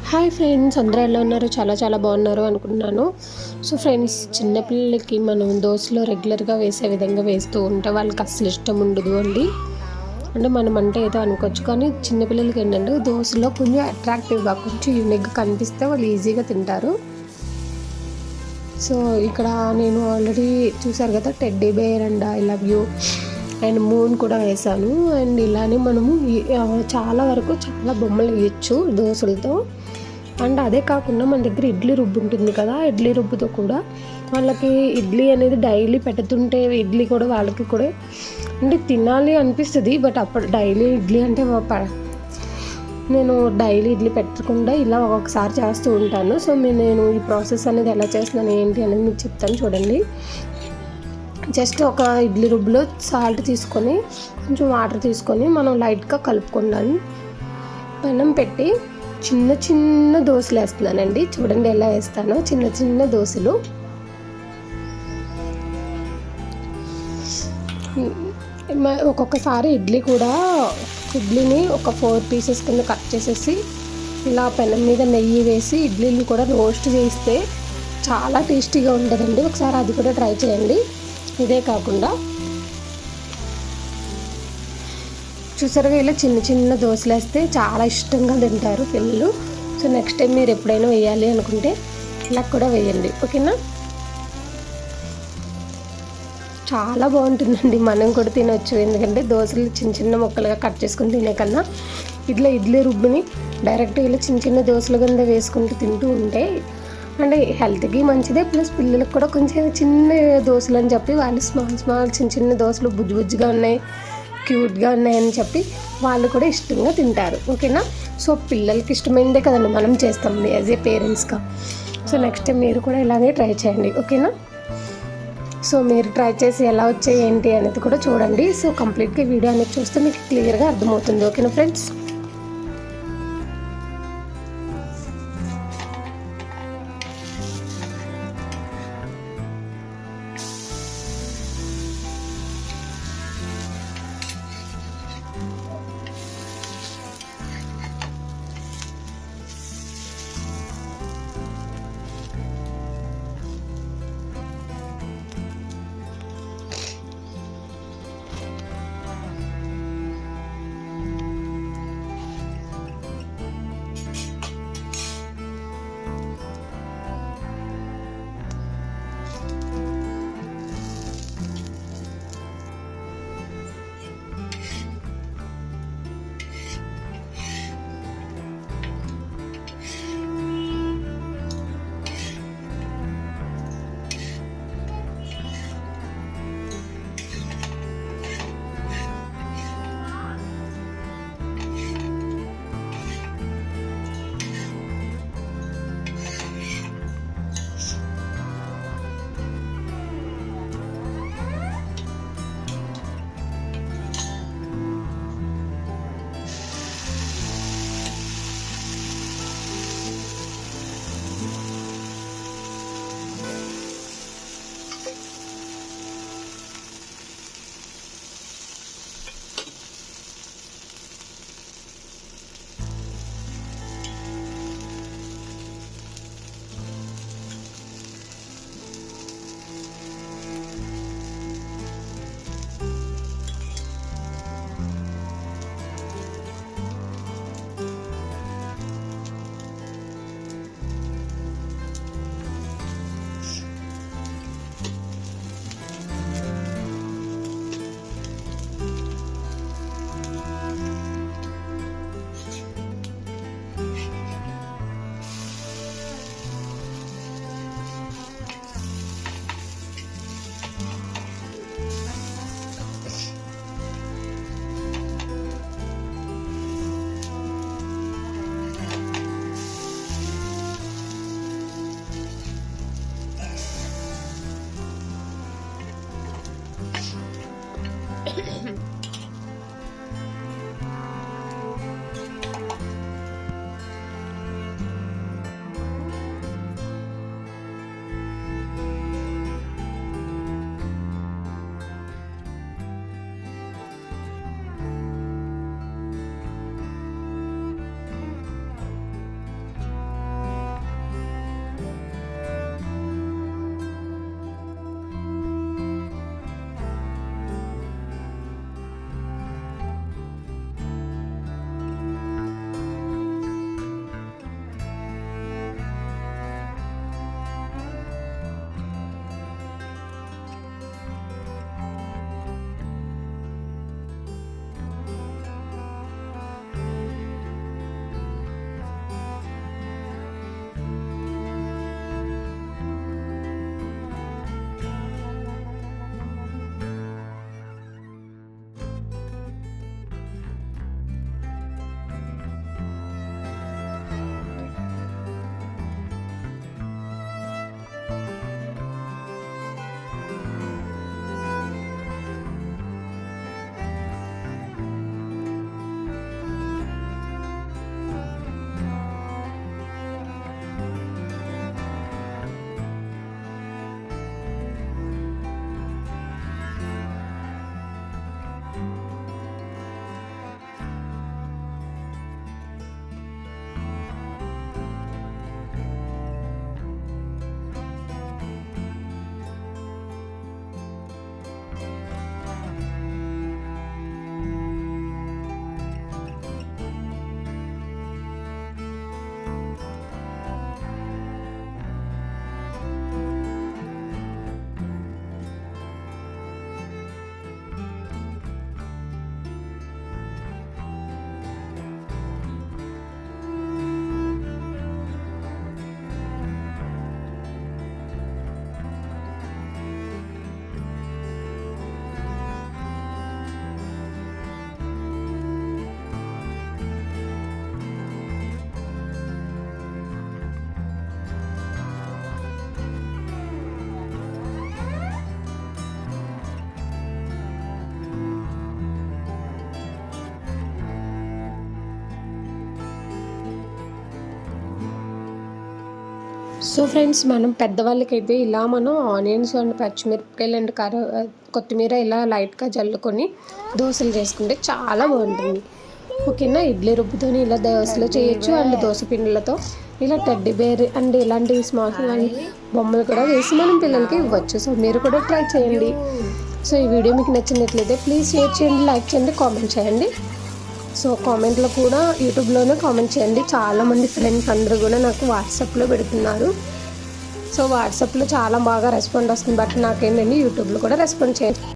Hi friends, అందరూ ఎలా ఉన్నారు? చాలా చాలా బాగున్నారు అనుకుంటున్నాను. సో ఫ్రెండ్స్, చిన్నపిల్లలకి మనం దోశలో రెగ్యులర్గా వేసే విధంగా వేస్తూ ఉంటే వాళ్ళకి అస్సలు ఇష్టం ఉండదు అండి. అంటే మనం అంటే ఏదో అనుకోవచ్చు, కానీ చిన్నపిల్లలకి ఏంటంటే దోశలో కొంచెం అట్రాక్టివ్గా కొంచెం యూనిక్గా కనిపిస్తే వాళ్ళు ఈజీగా తింటారు. సో ఇక్కడ నేను ఆల్రెడీ చూసారు కదా, teddy bear and I love you and moon కూడా వేసాను. అండ్ ఇలానే మనము చాలా వరకు చాలా బొమ్మలు వేయచ్చు దోశలతో. అండ్ అదే కాకుండా మన దగ్గర ఇడ్లీ రుబ్బు ఉంటుంది కదా, ఇడ్లీ రుబ్బుతో కూడా వాళ్ళకి ఇడ్లీ అనేది డైలీ పెడుతుంటే ఇడ్లీ కూడా వాళ్ళకి కూడా అంటే తినాలి అనిపిస్తుంది. బట్ అప్పుడు డైలీ ఇడ్లీ అంటే నేను డైలీ ఇడ్లీ పెట్టకుండా ఇలా ఒక్కొక్కసారి చేస్తూ ఉంటాను. సో నేను ఈ ప్రాసెస్ అనేది ఎలా చేస్తున్నాను ఏంటి అనేది మీకు చెప్తాను చూడండి. జస్ట్ ఒక ఇడ్లీ రుబ్బులో సాల్ట్ తీసుకొని కొంచెం వాటర్ తీసుకొని మనం లైట్గా కలుపుకున్నాను. పెనం పెట్టి చిన్న చిన్న దోశలు వేస్తున్నానండి. చూడండి ఎలా వేస్తానో, చిన్న చిన్న దోశలు. ఒక్కొక్కసారి ఇడ్లీని ఒక 4 పీసెస్ కింద కట్ చేసేసి ఇలా పెనం మీద నెయ్యి వేసి ఇడ్లీని కూడా రోస్ట్ చేస్తే చాలా టేస్టీగా ఉంటుందండి. ఒకసారి అది కూడా ట్రై చేయండి. ఇదే కాకుండా చూసారుగా ఇలా చిన్న చిన్న దోశలు వేస్తే చాలా ఇష్టంగా తింటారు పిల్లలు. సో నెక్స్ట్ టైం మీరు ఎప్పుడైనా వేయాలి అనుకుంటే ఇలా కూడా వేయండి, ఓకేనా? చాలా బాగుంటుందండి. మనం కూడా తినొచ్చు, ఎందుకంటే దోశలు చిన్న చిన్న ముక్కలుగా కట్ చేసుకుని తినే కన్నా ఇట్లా ఇడ్లీ రుబ్బుని డైరెక్ట్గా ఇలా చిన్న చిన్న దోశల కింద వేసుకుంటూ తింటూ ఉంటే అంటే హెల్త్కి మంచిదే, ప్లస్ పిల్లలకు కూడా కొంచెం చిన్న దోశలు అని చెప్పి వాళ్ళు స్మాల్ చిన్న చిన్న దోశలు బుజ్జిగా ఉన్నాయి, క్యూట్గా ఉన్నాయని చెప్పి వాళ్ళు కూడా ఇష్టంగా తింటారు, ఓకేనా? సో పిల్లలకి ఇష్టమైందే కదండి మనం చేస్తాం యాజ్ ఏ పేరెంట్స్గా. సో నెక్స్ట్ టైం మీరు కూడా ఇలాగే ట్రై చేయండి, ఓకేనా? సో మీరు ట్రై చేసి ఎలా వచ్చాయి ఏంటి అనేది కూడా చూడండి. సో కంప్లీట్గా వీడియో అనేది చూస్తే మీకు క్లియర్గా అర్థమవుతుంది, ఓకేనా ఫ్రెండ్స్? సో ఫ్రెండ్స్, మనం పెద్దవాళ్ళకైతే ఇలా మనం ఆనియన్స్ అండ్ పచ్చిమిరపకాయలు అండ్ కొత్తిమీర ఇలా లైట్గా జల్లుకొని దోశలు చేసుకుంటే చాలా బాగుంటుంది. ఓకేనా, ఇడ్లీ రుబ్బుతోని ఇలా దోశలు చేయొచ్చు అండ్ దోశ పిండిలతో ఇలా టెడ్డీ బేర్ అండ్ ఇలాంటి స్మాల్ బొమ్మలు కూడా వేసి మనం పిల్లలకి ఇవ్వచ్చు. సో మీరు కూడా ట్రై చేయండి. సో ఈ వీడియో మీకు నచ్చినట్లయితే ప్లీజ్ షేర్ చేయండి, లైక్ చేయండి, కామెంట్ చేయండి. సో కామెంట్లో కూడా యూట్యూబ్లోనే కామెంట్ చేయండి. చాలామంది ఫ్రెండ్స్ అందరూ కూడా నాకు వాట్సాప్లో పెడుతున్నారు. సో వాట్సాప్లో చాలా బాగా రెస్పాండ్ వస్తుంది, బట్ నాకేంటంటే యూట్యూబ్లో కూడా రెస్పాండ్ చేయండి.